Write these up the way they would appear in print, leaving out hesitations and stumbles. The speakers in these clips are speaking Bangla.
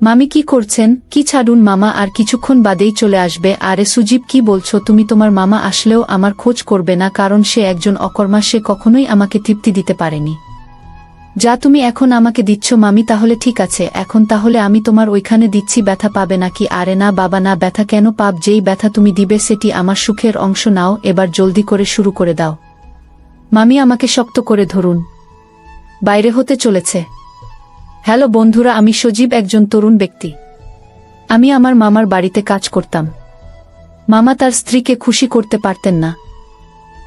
মামি কি করছেন? কি ছাড়ুন মামা আর কিছুক্ষণ বাদেই চলে আসবে। আরে সুজিব কি বলছো তুমি? তোমার মামা আসলেও আমার খোঁজ করবে না, কারণ সে একজন অকর্মা, সে কখনোই আমাকে তৃপ্তি দিতে পারেনি। যা তুমি এখন আমাকে দিচ্ছ মামি, তাহলে ঠিক আছে, এখন তাহলে আমি তোমার ওইখানে দিচ্ছি, ব্যথা পাবে নাকি? আরে না বাবা না, ব্যথা কেন পাব? যেই ব্যথা তুমি দিবে সেটি আমার সুখের অংশ। নাও এবার জলদি করে শুরু করে দাও। মামি আমাকে শক্ত করে ধরুন, বাইরে হতে চলেছে। হ্যালো বন্ধুরা, আমি সজীব, একজন তরুণ ব্যক্তি। আমি আমার মামার বাড়িতে কাজ করতাম। মামা তার স্ত্রীকে খুশি করতে পারতেন না,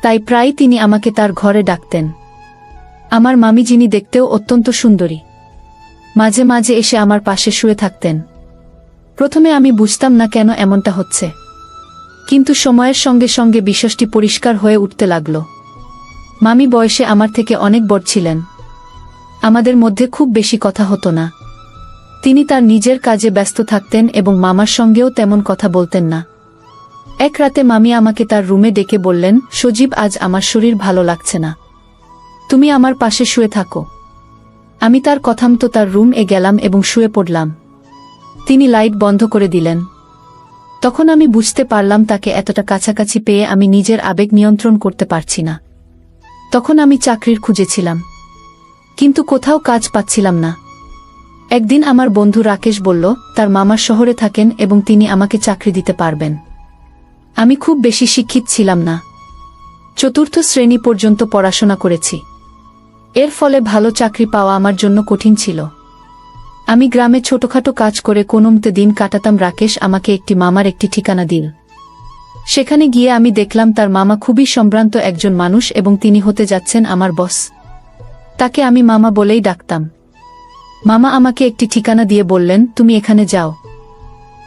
তাই প্রায় তিনি আমাকে তার ঘরে ডাকতেন। আমার মামি, যিনি দেখতেও অত্যন্ত সুন্দরী, মাঝে মাঝে এসে আমার পাশে শুয়ে থাকতেন। প্রথমে আমি বুঝতাম না কেন এমনটা হচ্ছে, কিন্তু সময়ের সঙ্গে সঙ্গে বিষয়টি পরিষ্কার হয়ে উঠতে লাগল। মামি বয়সে আমার থেকে অনেক বড় ছিলেন। আমাদের মধ্যে খুব বেশি কথা হতো না। তিনি তার নিজের কাজে ব্যস্ত থাকতেন এবং মামার সঙ্গেও তেমন কথা বলতেন না। এক রাতে মামি আমাকে তার রুমে ডেকে বললেন, সজীব, আজ আমার শরীর ভালো লাগছে না, তুমি আমার পাশে শুয়ে থাকো। আমি তার কথা মতো তার রুম এ গেলাম এবং শুয়ে পড়লাম। তিনি লাইট বন্ধ করে দিলেন। তখন আমি বুঝতে পারলাম তাকে এতটা কাছাকাছি পেয়ে আমি নিজের আবেগ নিয়ন্ত্রণ করতে পারছি না। তখন আমি চাকরির খুঁজেছিলাম, কিন্তু কোথাও কাজ পাচ্ছিলাম না। একদিন আমার বন্ধু রাকেশ বলল, তার মামার শহরে থাকেন এবং তিনি আমাকে চাকরি দিতে পারবেন। আমি খুব বেশি শিক্ষিত ছিলাম না, চতুর্থ শ্রেণী পর্যন্ত পড়াশোনা করেছি। এর ফলে ভালো চাকরি পাওয়া আমার জন্য কঠিন ছিল। আমি গ্রামে ছোটখাটো কাজ করে কোনোমতে দিন কাটাতাম। রাকেশ আমাকে একটি মামার একটি ঠিকানা দিল। সেখানে গিয়ে আমি দেখলাম তার মামা খুবই সম্ভ্রান্ত একজন মানুষ এবং তিনি হতে যাচ্ছেন আমার বস। তাকে আমি মামা বলেই ডাকতাম। মামা আমাকে একটি ঠিকানা দিয়ে বললেন, তুমি এখানে যাও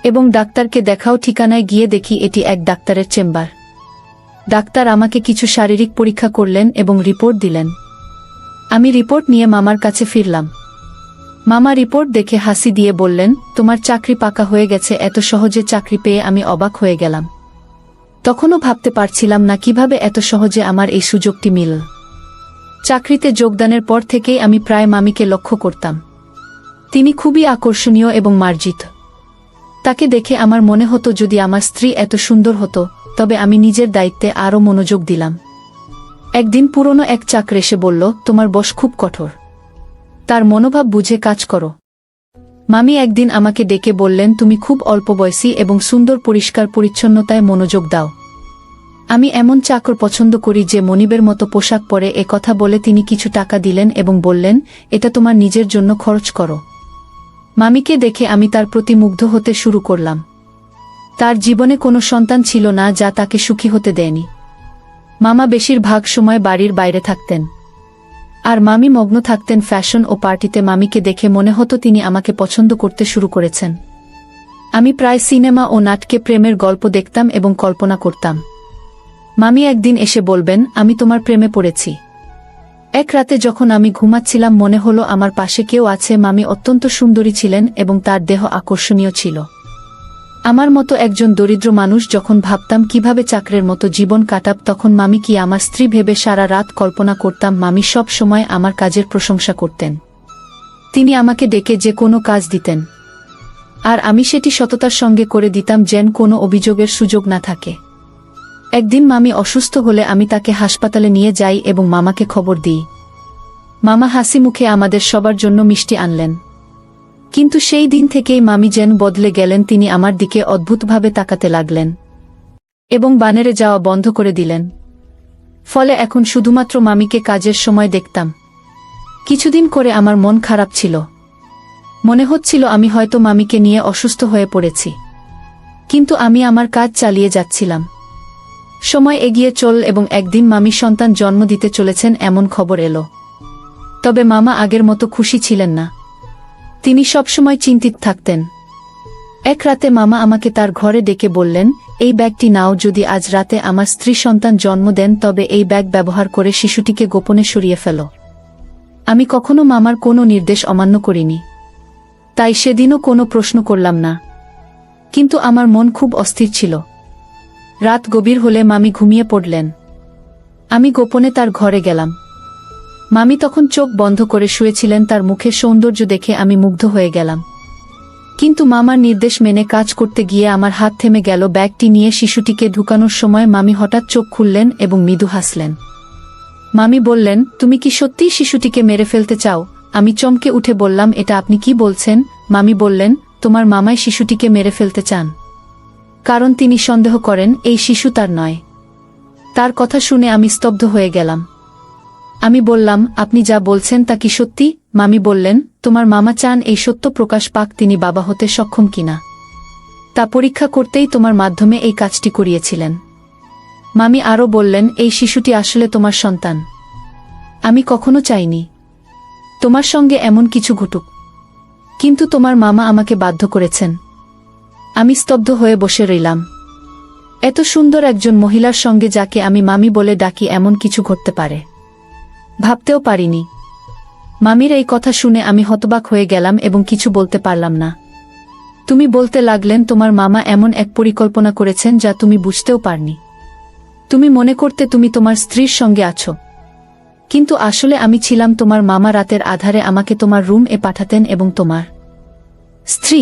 এবং ডাক্তারকে দেখাও। ঠিকানায় গিয়ে দেখি এটি এক ডাক্তারের চেম্বার। ডাক্তার আমাকে কিছু শারীরিক পরীক্ষা করলেন এবং রিপোর্ট দিলেন। আমি রিপোর্ট নিয়ে মামার কাছে ফিরলাম। মামা রিপোর্ট দেখে হাসি দিয়ে বললেন, তোমার চাকরি পাকা হয়ে গেছে। এত সহজে চাকরি পেয়ে আমি অবাক হয়ে গেলাম। তখনও ভাবতে পারছিলাম না কিভাবে এত সহজে আমার এই সুযোগটি মিলল। চাকরিতে যোগদানের পর থেকেই আমি প্রায় মামিকে লক্ষ্য করতাম। তিনি খুবই আকর্ষণীয় এবং মার্জিত। তাকে দেখে আমার মনে হতো যদি আমার স্ত্রী এত সুন্দর হতো তবে আমি নিজের দায়িত্বে আরও মনোযোগ দিলাম। একদিন পুরনো এক চাকর এসে বলল, তোমার বস খুব কঠোর, তার মনোভাব বুঝে কাজ করো। মামি একদিন আমাকে ডেকে বললেন, তুমি খুব অল্প বয়সী এবং সুন্দর, পরিষ্কার পরিচ্ছন্নতায় মনোযোগ দাও। আমি এমন চাকর পছন্দ করি যে মনিবের মতো পোশাক পরে। এ কথা বলে তিনি কিছু টাকা দিলেন এবং বললেন, এটা তোমার নিজের জন্য খরচ করো। মামিকে দেখে আমি তার প্রতি মুগ্ধ হতে শুরু করলাম। তার জীবনে কোনো সন্তান ছিল না যা তাকে সুখী হতে দেয়নি। মামা বেশিরভাগ সময় বাড়ির বাইরে থাকতেন, আর মামি মগ্ন থাকতেন ফ্যাশন ও পার্টিতে। মামিকে দেখে মনে হতো তিনি আমাকে পছন্দ করতে শুরু করেছেন। আমি প্রায় সিনেমা ও নাটকে প্রেমের গল্প দেখতাম এবং কল্পনা করতাম। মামি একদিন এসে বলবেন, আমি তোমার প্রেমে পড়েছি। এক রাতে যখন আমি ঘুমাচ্ছিলাম মনে হলো আমার পাশে কেউ আছে। মামি অত্যন্ত সুন্দরী ছিলেন এবং তার দেহ আকর্ষণীয় ছিল। আমার মতো একজন দরিদ্র মানুষ যখন ভাবতাম কিভাবে চাকরের মতো জীবন কাটাব, তখন মামি কি আমার স্ত্রী ভেবে সারা রাত কল্পনা করতাম। মামি সব সময় আমার কাজের প্রশংসা করতেন। তিনি আমাকে ডেকে যে কোনো কাজ দিতেন, আর আমি সেটি সততার সঙ্গে করে দিতাম, যেন কোনো অভিযোগের সুযোগ না থাকে। একদিন মামি অসুস্থ হলে আমি তাকে হাসপাতালে নিয়ে যাই এবং মামাকে খবর দিই। মামা হাসি মুখে আমাদের সবার জন্য মিষ্টি আনলেন। কিন্তু সেই দিন থেকেই মামি যেন বদলে গেলেন। তিনি আমার দিকে অদ্ভুতভাবে তাকাতে লাগলেন এবং বানেরে যাওয়া বন্ধ করে দিলেন। ফলে এখন শুধুমাত্র মামিকে কাজের সময় দেখতাম। কিছুদিন করে আমার মন খারাপ ছিল। মনে হচ্ছিল আমি হয়তো মামিকে নিয়ে অসুস্থ হয়ে পড়েছি, কিন্তু আমি আমার কাজ চালিয়ে যাচ্ছিলাম। সময় এগিয়ে চল এবং একদিন মামি সন্তান জন্ম দিতে চলেছেন এমন খবর এলো। তবে মামা আগের মতো খুশি ছিলেন না। তিনি সবসময় চিন্তিত থাকতেন। এক রাতে মামা আমাকে তার ঘরে ডেকে বললেন, এই ব্যাগটি নাও। যদি আজ রাতে আমার স্ত্রী সন্তান জন্ম দেন তবে এই ব্যাগ ব্যবহার করে শিশুটিকে গোপনে সরিয়ে ফেলো। আমি কখনো মামার কোনো নির্দেশ অমান্য করিনি, তাই সেদিনও কোনো প্রশ্ন করলাম না। কিন্তু আমার মন খুব অস্থির ছিল। রাত গভীর হলে মামি ঘুমিয়ে পড়লেন। আমি গোপনে তার ঘরে গেলাম। মামি তখন চোখ বন্ধ করে শুয়েছিলেন। তার মুখের সৌন্দর্য দেখে আমি মুগ্ধ হয়ে গেলাম। কিন্তু মামার নির্দেশ মেনে কাজ করতে গিয়ে আমার হাত থেমে গেল। ব্যাগটি নিয়ে শিশুটিকে ঢুকানোর সময় মামি হঠাৎ চোখ খুললেন এবং মৃদু হাসলেন। মামি বললেন, তুমি কি সত্যিই শিশুটিকে মেরে ফেলতে চাও? আমি চমকে উঠে বললাম, এটা আপনি কি বলছেন? মামি বললেন, তোমার মামাই শিশুটিকে মেরে ফেলতে চান, কারণ তিনি সন্দেহ করেন এই শিশু তার নয়। তার কথা শুনে আমি স্তব্ধ হয়ে গেলাম। আমি বললাম, আপনি যা বলছেন তা কি সত্যি? মামি বললেন, তোমার মামা চান এই সত্য প্রকাশ পাক, তিনি বাবা হতে সক্ষম কিনা তা পরীক্ষা করতেই তোমার মাধ্যমে এই কাজটি করিয়েছিলেন। মামি আরও বললেন, এই শিশুটি আসলে তোমার সন্তান। আমি কখনো চাইনি তোমার সঙ্গে এমন কিছু ঘটুক, কিন্তু তোমার মামা আমাকে বাধ্য করেছেন। আমি স্তব্ধ হয়ে বসে রইলাম। এত সুন্দর একজন মহিলার সঙ্গে যাকে আমি মামি বলে ডাকি এমন কিছু ঘটতে পারে, ভাবতেও পারিনি। মামির এই কথা শুনে আমি হতবাক হয়ে গেলাম এবং কিছু বলতে পারলাম না। তুমি বলতে লাগলেন, তোমার মামা এমন এক পরিকল্পনা করেছেন যা তুমি বুঝতেও পারনি। তুমি মনে করতে তুমি তোমার স্ত্রীর সঙ্গে আছো, কিন্তু আসলে আমি ছিলাম। তোমার মামা রাতের আধারে আমাকে তোমার রুম-এ পাঠাতেন এবং তোমার স্ত্রী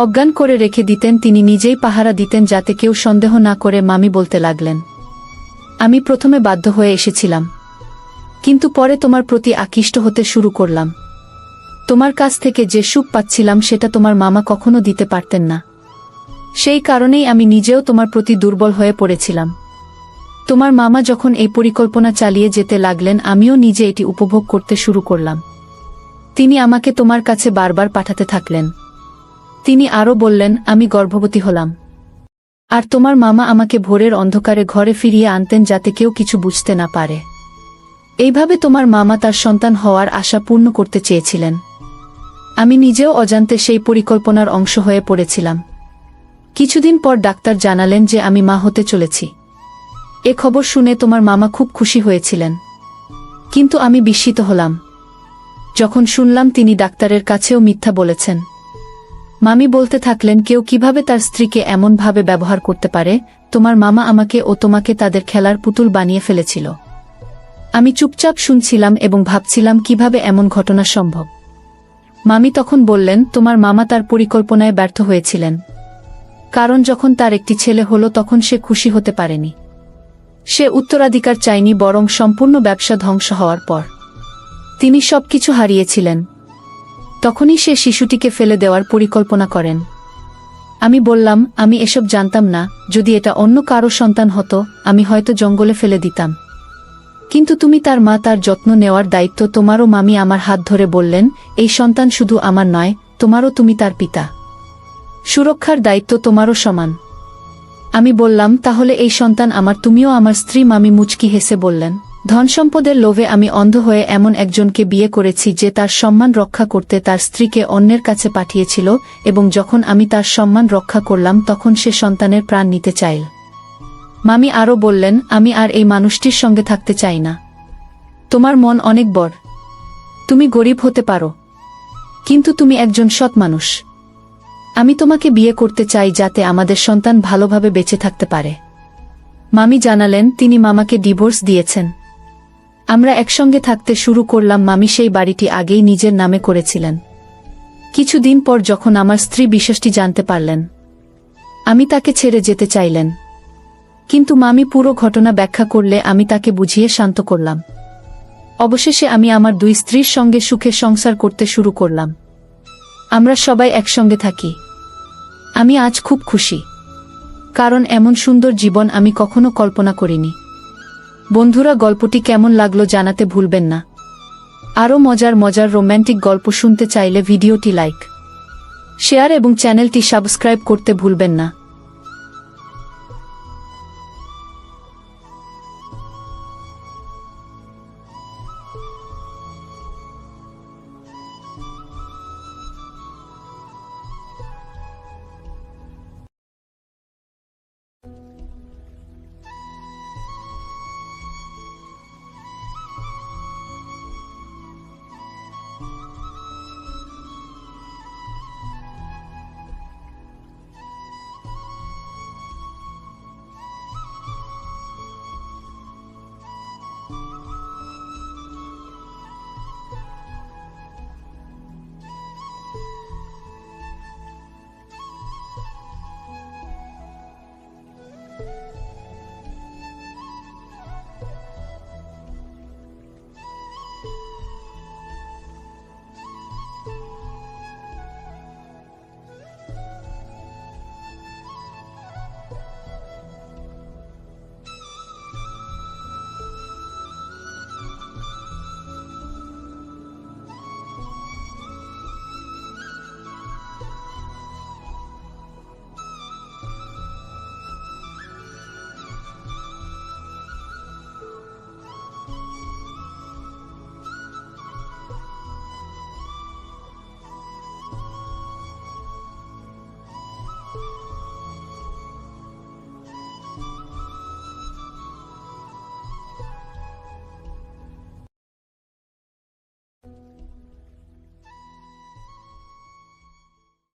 অজ্ঞান করে রেখে দিতেন। তিনি নিজেই পাহারা দিতেন যাতে কেউ সন্দেহ না করে। মামি বলতে লাগলেন, আমি প্রথমে বাধ্য হয়ে এসেছিলাম, কিন্তু পরে তোমার প্রতি আকৃষ্ট হতে শুরু করলাম। তোমার কাছ থেকে যে সুখ পাচ্ছিলাম সেটা তোমার মামা কখনো দিতে পারতেন না। সেই কারণেই আমি নিজেও তোমার প্রতি দুর্বল হয়ে পড়েছিলাম। তোমার মামা যখন এই পরিকল্পনা চালিয়ে যেতে লাগলেন, আমিও নিজে এটি উপভোগ করতে শুরু করলাম। তিনি আমাকে তোমার কাছে বারবার পাঠাতে থাকলেন। তিনি আরও বললেন, আমি গর্ভবতী হলাম, আর তোমার মামা আমাকে ভোরের অন্ধকারে ঘরে ফিরিয়ে আনতেন যাতে কেউ কিছু বুঝতে না পারে। এইভাবে তোমার মামা তার সন্তান হওয়ার আশা পূর্ণ করতে চেয়েছিলেন। আমি নিজেও অজান্তে সেই পরিকল্পনার অংশ হয়ে পড়েছিলাম। কিছুদিন পর ডাক্তার জানালেন যে আমি মা হতে চলেছি। এ খবর শুনে তোমার মামা খুব খুশি হয়েছিলেন, কিন্তু আমি বিস্মিত হলাম যখন শুনলাম তিনি ডাক্তারের কাছেও মিথ্যা বলেছেন। মামি বলতে থাকলেন, কেউ কিভাবে তার স্ত্রীকে এমনভাবে ব্যবহার করতে পারে? তোমার মামা আমাকে ও তোমাকে তাদের খেলার পুতুল বানিয়ে ফেলেছিল। আমি চুপচাপ শুনছিলাম এবং ভাবছিলাম কিভাবে এমন ঘটনা সম্ভব। মামি তখন বললেন, তোমার মামা তার পরিকল্পনায় ব্যর্থ হয়েছিলেন, কারণ যখন তার একটি ছেলে হলো তখন সে খুশি হতে পারেনি। সে উত্তরাধিকার চায়নি, বরং সম্পূর্ণ ব্যবসা ধ্বংস হওয়ার পর তিনি সবকিছু হারিয়েছিলেন। তখনই সে শিশুটিকে ফেলে দেওয়ার পরিকল্পনা করেন। আমি বললাম, আমি এসব জানতাম না। যদি এটা অন্য কারো সন্তান হতো, আমি হয়তো জঙ্গলে ফেলে দিতাম, কিন্তু তুমি তার মা, তার যত্ন নেওয়ার দায়িত্ব তোমারও। মামি আমার হাত ধরে বললেন, এই সন্তান শুধু আমার নয়, তোমারও। তুমি তার পিতা, সুরক্ষার দায়িত্ব তোমারও সমান। আমি বললাম, তাহলে এই সন্তান আমার, তুমিও আমার স্ত্রী। মামি মুচকি হেসে বললেন, ধনসম্পদের লোভে আমি অন্ধ হয়ে এমন একজনকে বিয়ে করেছি যে তার সম্মান রক্ষা করতে তার স্ত্রীকে অন্যের কাছে পাঠিয়েছিল, এবং যখন আমি তার সম্মান রক্ষা করলাম তখন সে সন্তানের প্রাণ নিতে চাইল। মামি আরও বললেন, আমি আর এই মানুষটির সঙ্গে থাকতে চাই না। তোমার মন অনেক বড়, তুমি গরিব হতে পারো, কিন্তু তুমি একজন সৎ মানুষ। আমি তোমাকে বিয়ে করতে চাই যাতে আমাদের সন্তান ভালোভাবে বেঁচে থাকতে পারে। মামি জানালেন, তিনি মামাকে ডিভোর্স দিয়েছেন। আমরা একসঙ্গে থাকতে শুরু করলাম। মামি সেই বাড়িটি আগেই নিজের নামে করেছিলেন। কিছুদিন পর যখন আমার স্ত্রী বিষয়টি জানতে পারলেন, আমি তাকে ছেড়ে যেতে চাইলেন, কিন্তু মামি পুরো ঘটনা ব্যাখ্যা করলে আমি তাকে বুঝিয়ে শান্ত করলাম। অবশেষে আমি আমার দুই স্ত্রীর সঙ্গে সুখে সংসার করতে শুরু করলাম। আমরা সবাই একসঙ্গে থাকি। আমি আজ খুব খুশি, কারণ এমন সুন্দর জীবন আমি কখনো কল্পনা করিনি। বন্ধুরা, গল্পটি কেমন লাগলো জানাতে ভুলবেন না। আরও মজার মজার রোম্যান্টিক গল্প শুনতে চাইলে ভিডিওটি লাইক, শেয়ার এবং চ্যানেলটি সাবস্ক্রাইব করতে ভুলবেন না।